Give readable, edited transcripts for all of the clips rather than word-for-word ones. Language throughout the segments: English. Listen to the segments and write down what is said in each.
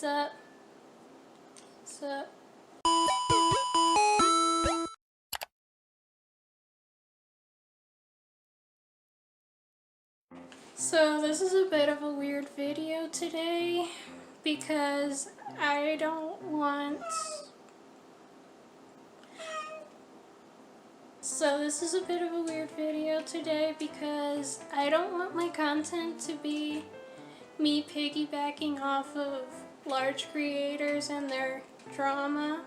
What's up? What's up? So this is a bit of a weird video today because I don't want... So this is a bit of a weird video today because I don't want my content to be me piggybacking off of large creators and their drama.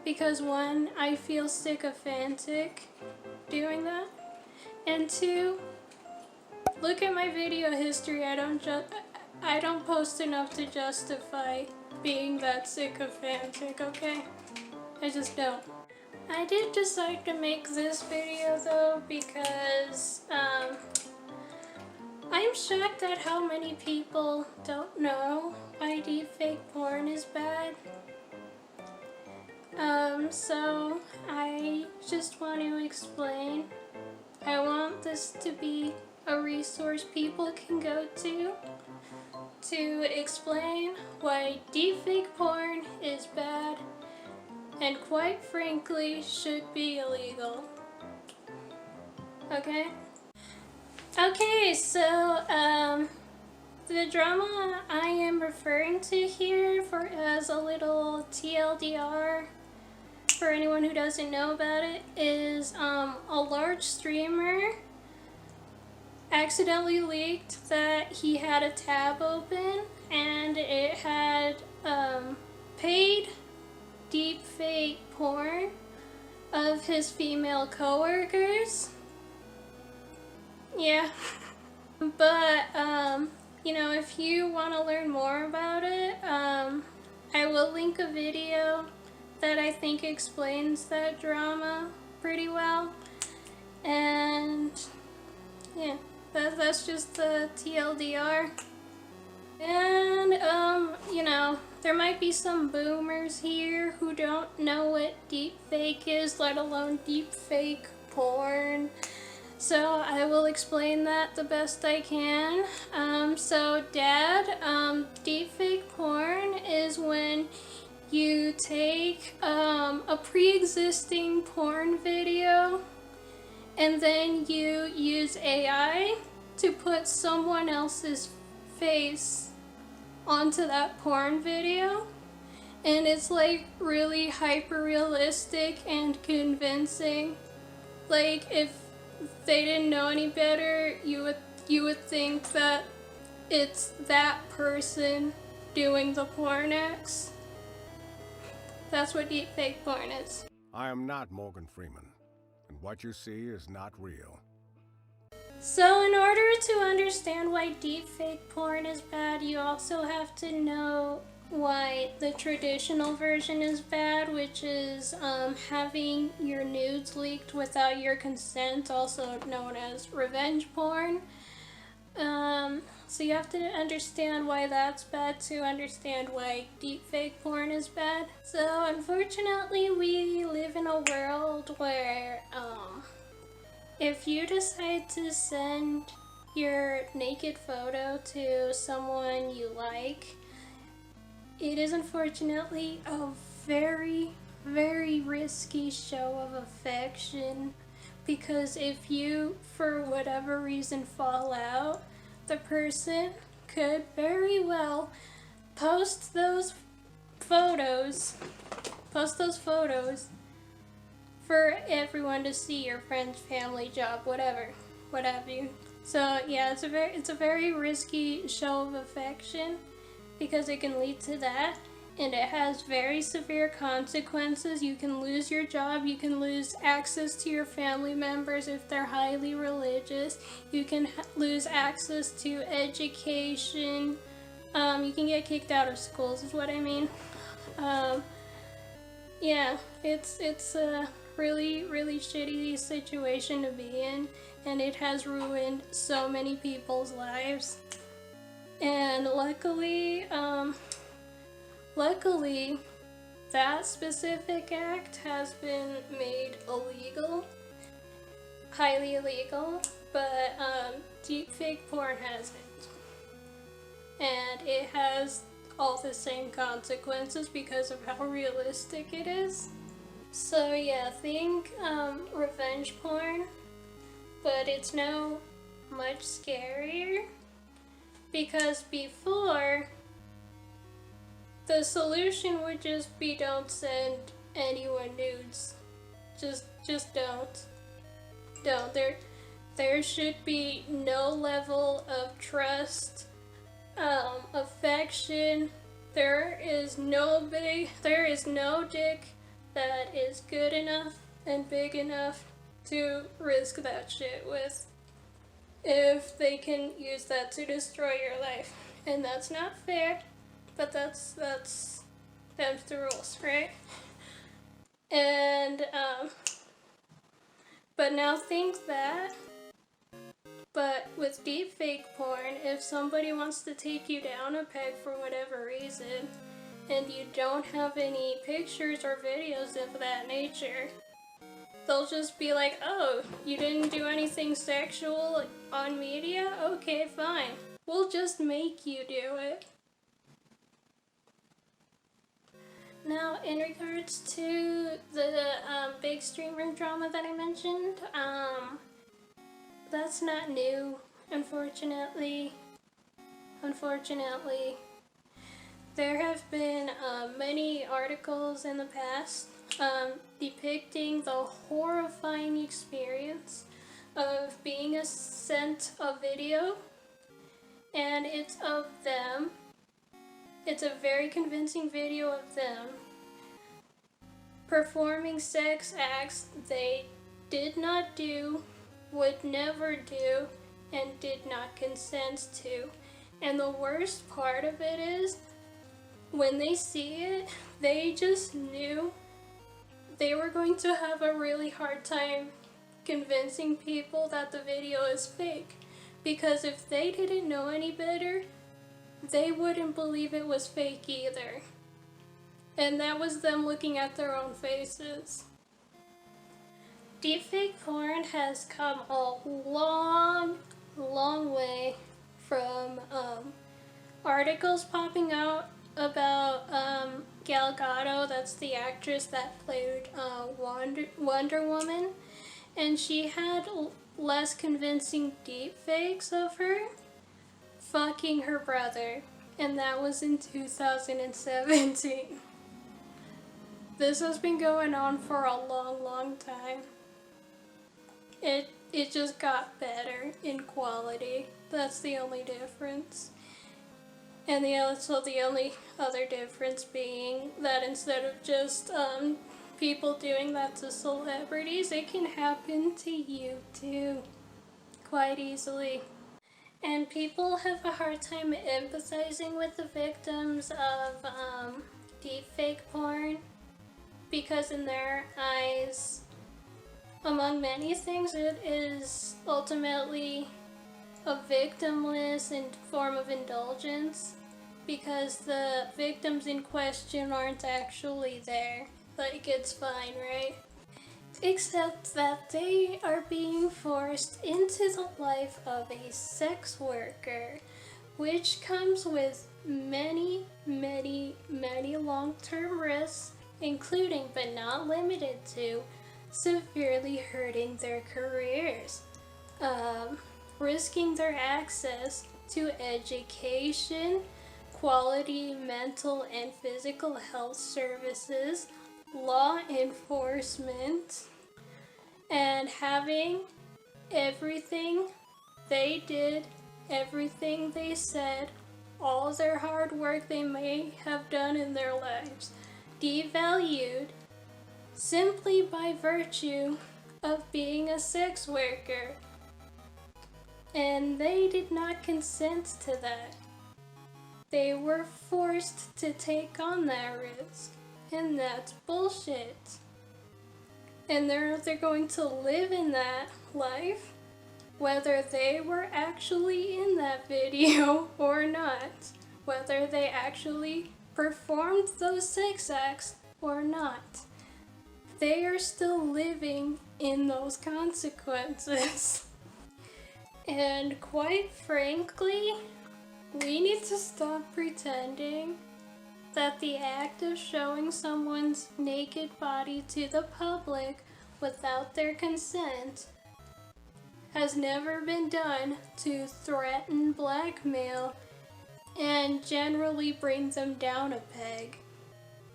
Because one, I feel sycophantic doing that. And two, look at my video history. I don't post enough to justify being that sycophantic, okay? I just don't. I did decide to make this video though because I'm shocked at how many people don't know why deepfake porn is bad. So I just want to explain. I want this to be a resource people can go to explain why deepfake porn is bad and quite frankly should be illegal. Okay? Okay, so the drama I am referring to here as a little TLDR for anyone who doesn't know about it is a large streamer accidentally leaked that he had a tab open and it had paid deepfake porn of his female coworkers. Yeah. But you know, if you want to learn more about it, I will link a video that I think explains that drama pretty well. And yeah, that's just the TLDR. And you know, there might be some boomers here who don't know what deepfake is, let alone deepfake porn. So I will explain that the best I can. So Dad, deepfake porn is when you take a pre-existing porn video and then you use AI to put someone else's face onto that porn video, and it's like really hyper realistic and convincing. Like if they didn't know any better, you would think that it's that person doing the porn acts. That's what deepfake porn is. I am not Morgan Freeman, and what you see is not real. So in order to understand why deepfake porn is bad, you also have to know why the traditional version is bad, which is having your nudes leaked without your consent, also known as revenge porn. So you have to understand why that's bad to understand why deepfake porn is bad. So unfortunately, we live in a world where if you decide to send your naked photo to someone you like, it is unfortunately a very, very risky show of affection, because if you, for whatever reason, fall out, the person could very well post those photos for everyone to see, your friends, family, job, whatever, what have you. So yeah, it's a very risky show of affection because it can lead to that, and it has very severe consequences. You can lose your job, you can lose access to your family members if they're highly religious, you can lose access to education, you can get kicked out of schools is what I mean. Yeah, it's a really, really shitty situation to be in, and it has ruined so many people's lives. And luckily, that specific act has been made illegal, highly illegal, but deepfake porn hasn't. And it has all the same consequences because of how realistic it is. So yeah, think revenge porn, but it's now much scarier because before the solution would just be don't send anyone nudes. Just don't. Don't. There should be no level of trust, affection. There is no dick that is good enough and big enough to risk that shit with if they can use that to destroy your life. And that's not fair, but that's them's the rules, right? And but now think that, but with deepfake porn, if somebody wants to take you down a peg for whatever reason, and you don't have any pictures or videos of that nature, they'll just be like, oh, you didn't do anything sexual on media? Okay, fine. We'll just make you do it. Now, in regards to the big streamer drama that I mentioned, that's not new, unfortunately. There have been many articles in the past depicting the horrifying experience of being sent a video, and it's of them. It's a very convincing video of them performing sex acts they did not do, would never do, and did not consent to. And the worst part of it is, when they see it, they just knew they were going to have a really hard time convincing people that the video is fake. Because if they didn't know any better, they wouldn't believe it was fake either. And that was them looking at their own faces. Deepfake porn has come a long way from articles popping out about Gal Gadot, that's the actress that played Wonder Woman, and she had less convincing deepfakes of her fucking her brother, and that was in 2017. This has been going on for a long time. It just got better in quality. That's the only difference. And the only other difference being that instead of just people doing that to celebrities, it can happen to you too, quite easily. And people have a hard time empathizing with the victims of deepfake porn because in their eyes, among many things, it is ultimately a victimless form of indulgence because the victims in question aren't actually there. Like, it's fine, right? Except that they are being forced into the life of a sex worker, which comes with many long-term risks, including but not limited to severely hurting their careers, risking their access to education, quality mental and physical health services, law enforcement, and having everything they did, everything they said, all their hard work they may have done in their lives devalued simply by virtue of being a sex worker. And they did not consent to that. They were forced to take on that risk. And that's bullshit. And they're going to live in that life whether they were actually in that video or not. Whether they actually performed those sex acts or not. They are still living in those consequences. And quite frankly, We need to stop pretending that the act of showing someone's naked body to the public without their consent has never been done to threaten, blackmail, and generally bring them down a peg.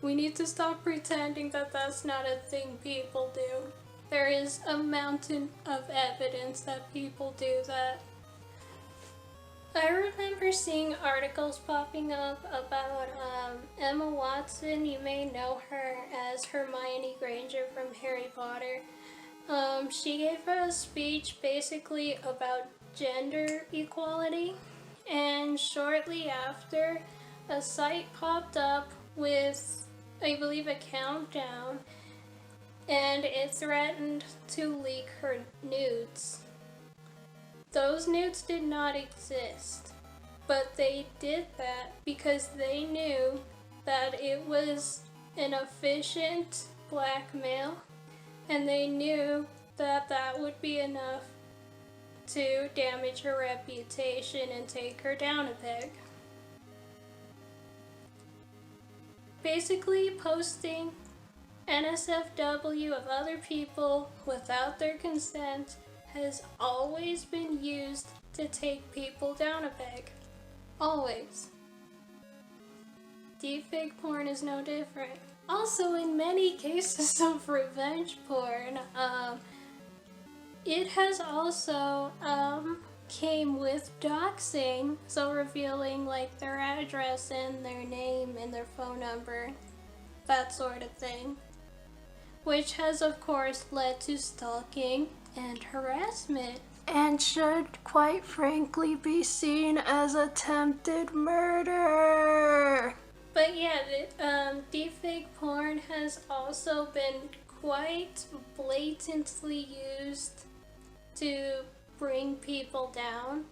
We need to stop pretending that that's not a thing people do. There is a mountain of evidence that people do that. I remember seeing articles popping up about Emma Watson. You may know her as Hermione Granger from Harry Potter. She gave a speech basically about gender equality, and shortly after, a site popped up with, I believe, a countdown, and it threatened to leak her nudes. Those nudes did not exist, but they did that because they knew that it was an efficient blackmail, and they knew that that would be enough to damage her reputation and take her down a peg. Basically, posting NSFW of other people without their consent has always been used to take people down a peg. Always. Deepfake porn is no different. Also, in many cases of revenge porn, it has also came with doxing, so revealing like their address and their name and their phone number, that sort of thing, which has of course led to stalking and harassment, and should quite frankly be seen as attempted murder. But yeah, deepfake porn has also been quite blatantly used to bring people down.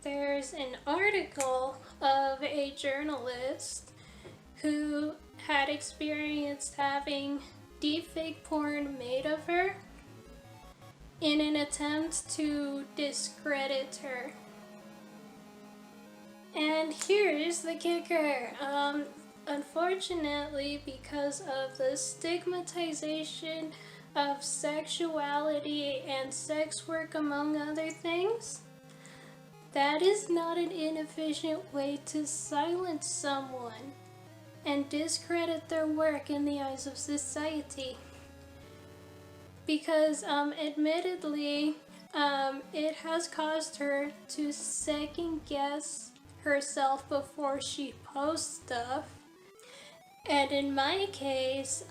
There's an article of a journalist who had experienced having deepfake porn made of her in an attempt to discredit her. And here's the kicker. Unfortunately, because of the stigmatization of sexuality and sex work, among other things, that is not an inefficient way to silence someone and discredit their work in the eyes of society. Because, admittedly, it has caused her to second guess herself before she posts stuff. And in my case,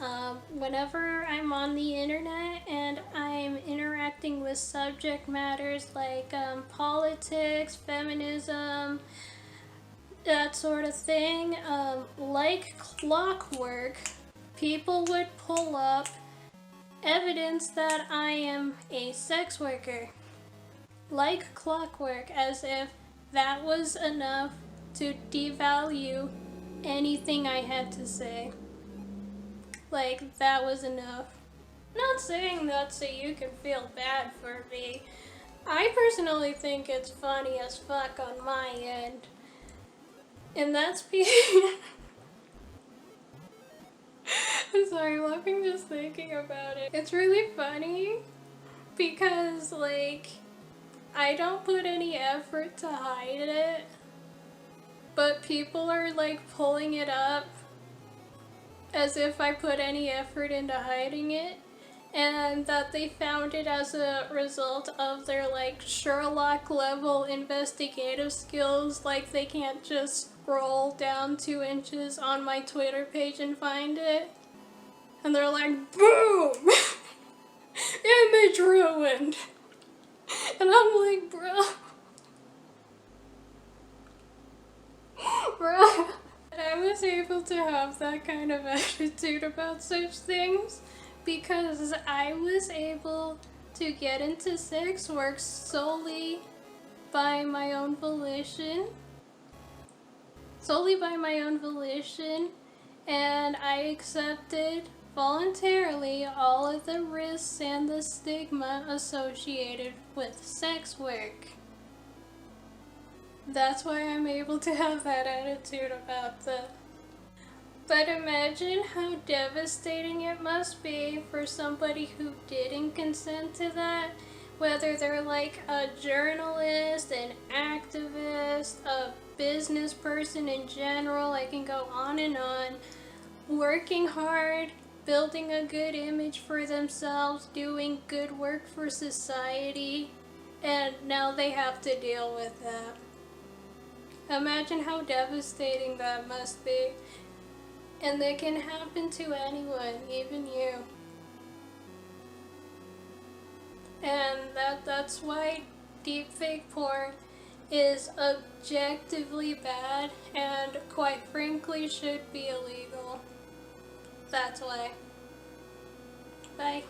whenever I'm on the internet and I'm interacting with subject matters like politics, feminism, that sort of thing, like clockwork, people would pull up evidence that I am a sex worker. Like clockwork, as if that was enough to devalue anything I had to say. Like, that was enough. Not saying that so you can feel bad for me. I personally think it's funny as fuck on my end. And that's I'm sorry, I'm laughing just thinking about it. It's really funny because, like, I don't put any effort to hide it, but people are like pulling it up as if I put any effort into hiding it, and that they found it as a result of their like Sherlock level investigative skills. Like, they can't just scroll down 2 inches on my Twitter page and find it. And they're like, boom! Image ruined! And I'm like, bro. Bro. And I was able to have that kind of attitude about such things because I was able to get into sex work solely by my own volition. And I accepted voluntarily all of the risks and the stigma associated with sex work. That's why I'm able to have that attitude about them. But imagine how devastating it must be for somebody who didn't consent to that. Whether they're like a journalist, an activist, a business person in general, I can go on and on. Working hard, building a good image for themselves, doing good work for society, and now they have to deal with that. Imagine how devastating that must be. And that can happen to anyone, even you. And that's why deepfake porn is objectively bad and quite frankly should be illegal. That's why. Bye.